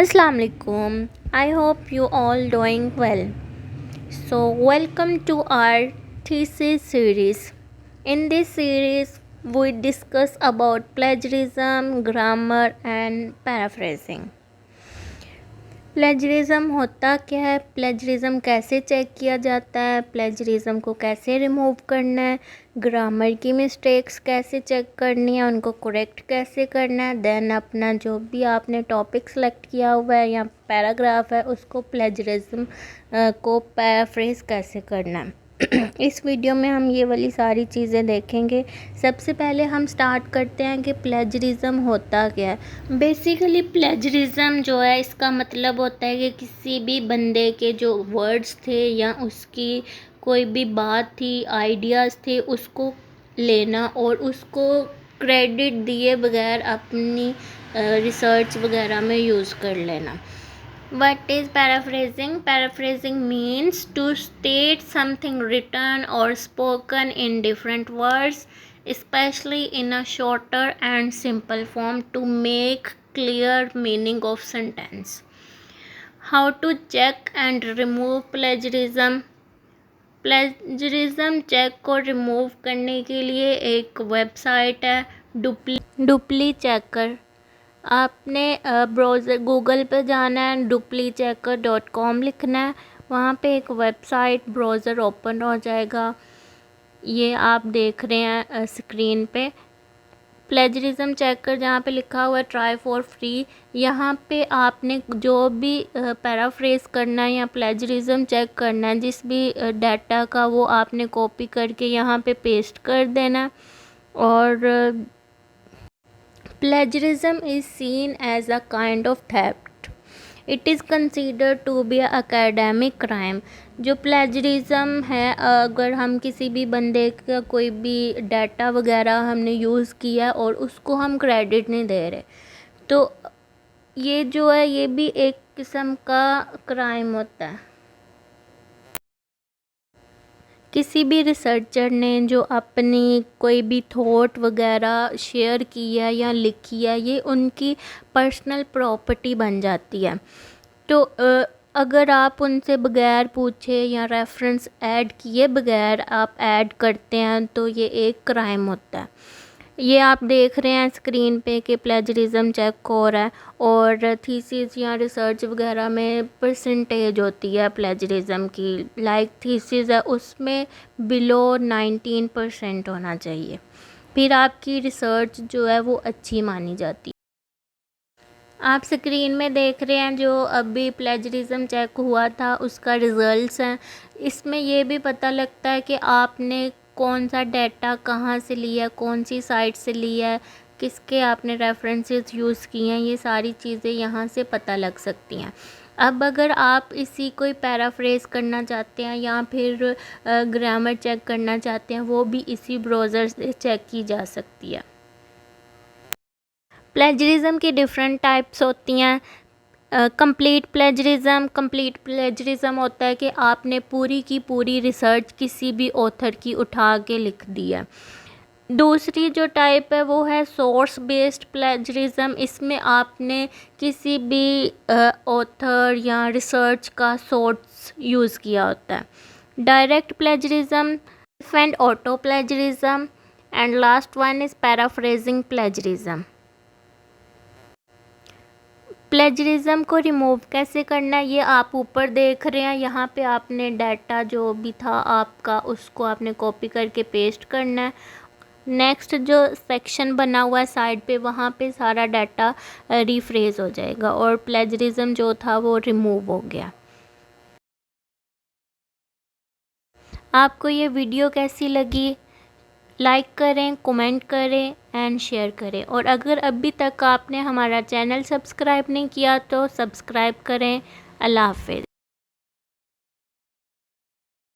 Assalamu alaikum. I hope you all doing well. So welcome to our thesis series. In this series we discuss about plagiarism, grammar and paraphrasing. Plagiarism होता क्या है, plagiarism कैसे check किया जाता है, plagiarism को कैसे remove करना है, ग्रामर की मिस्टेक्स कैसे चेक करनी है, उनको करेक्ट कैसे करना है, देन अपना जो भी आपने टॉपिक सेलेक्ट किया हुआ है या पैराग्राफ है उसको प्लेजरिज्म को पैराफ्रेज कैसे करना है। इस वीडियो में हम ये वाली सारी चीज़ें देखेंगे। सबसे पहले हम स्टार्ट करते हैं कि प्लेजरिज्म होता क्या है। बेसिकली प्लेजरिज्म जो है इसका मतलब होता है कि किसी भी बंदे के जो वर्ड्स थे या उसकी कोई भी बात थी, आइडियाज़ थे, उसको लेना और उसको क्रेडिट दिए बगैर अपनी रिसर्च वगैरह में यूज़ कर लेना। What is paraphrasing? Paraphrasing means to state something written or spoken in different words, especially in a shorter and simple form to make clear meaning of sentence. How to check and remove plagiarism? Plagiarism check को remove करने के लिए एक website है Dupli Checker. आपने browser Google पे जाना है, duplicchecker.com लिखना है, वहाँ पे एक वेबसाइट ब्राउज़र ओपन हो जाएगा। ये आप देख रहे हैं स्क्रीन पे प्लेजरिज्म चेकर जहाँ पे लिखा हुआ है ट्राई फॉर फ्री। यहाँ पे आपने जो भी पैराफ्रेज करना है या प्लेजरिज्म चेक करना है, जिस भी डाटा का, वो आपने कॉपी करके यहाँ पे पेस्ट कर देना। और plagiarism is seen as a kind of theft. It is considered to be an academic crime. जो plagiarism है, अगर हम किसी भी बंदे का कोई भी डाटा वगैरह हमने यूज़ किया और उसको हम क्रेडिट नहीं दे रहे, तो ये जो है ये भी एक किस्म का क्राइम होता है। किसी भी रिसर्चर ने जो अपनी कोई भी थॉट वगैरह शेयर की है या लिखी है, ये उनकी पर्सनल प्रॉपर्टी बन जाती है। तो अगर आप उनसे बगैर पूछे या रेफरेंस ऐड किए बगैर आप ऐड करते हैं तो ये एक क्राइम होता है। ये आप देख रहे हैं स्क्रीन पे कि प्लेजरिज्म चेक हो रहा है और थीसिस या रिसर्च वगैरह में परसेंटेज होती है प्लेजरिज्म की। लाइक थीसिस है उसमें बिलो 19% होना चाहिए, फिर आपकी रिसर्च जो है वो अच्छी मानी जाती है। आप स्क्रीन में देख रहे हैं जो अभी प्लेजरिज्म चेक हुआ था उसका रिज़ल्ट्स हैं। इसमें ये भी पता लगता है कि आपने कौन सा डाटा कहाँ से लिया, कौन सी साइट से लिया है, किसके आपने रेफरेंसेस यूज़ किए हैं, ये सारी चीज़ें यहाँ से पता लग सकती हैं। अब अगर आप इसी कोई पैराफ्रेज करना चाहते हैं या फिर ग्रामर चेक करना चाहते हैं, वो भी इसी ब्राउज़र से चेक की जा सकती है। प्लेजरिज्म की डिफरेंट टाइप्स होती हैं। कंप्लीट प्लेजरिज्म होता है कि आपने पूरी की पूरी रिसर्च किसी भी ऑथर की उठा के लिख दी है। दूसरी जो टाइप है वो है सोर्स बेस्ड प्लेजरिज्म। इसमें आपने किसी भी ऑथर या रिसर्च का सोर्स यूज़ किया होता है। Direct plagiarism and auto plagiarism and last one is paraphrasing plagiarism. Plagiarism को रिमूव कैसे करना है ये आप ऊपर देख रहे हैं। यहाँ पे आपने डाटा जो भी था आपका उसको आपने कॉपी करके पेस्ट करना है। नेक्स्ट जो सेक्शन बना हुआ है साइड पे, वहाँ पे सारा डाटा रिफ्रेज हो जाएगा और प्लेजरिज्म जो था वो रिमूव हो गया। आपको ये वीडियो कैसी लगी? लाइक करें, कमेंट करें एंड शेयर करें। और अगर अभी तक आपने हमारा चैनल सब्सक्राइब नहीं किया तो सब्सक्राइब करें। अल्लाह हाफ़िज़।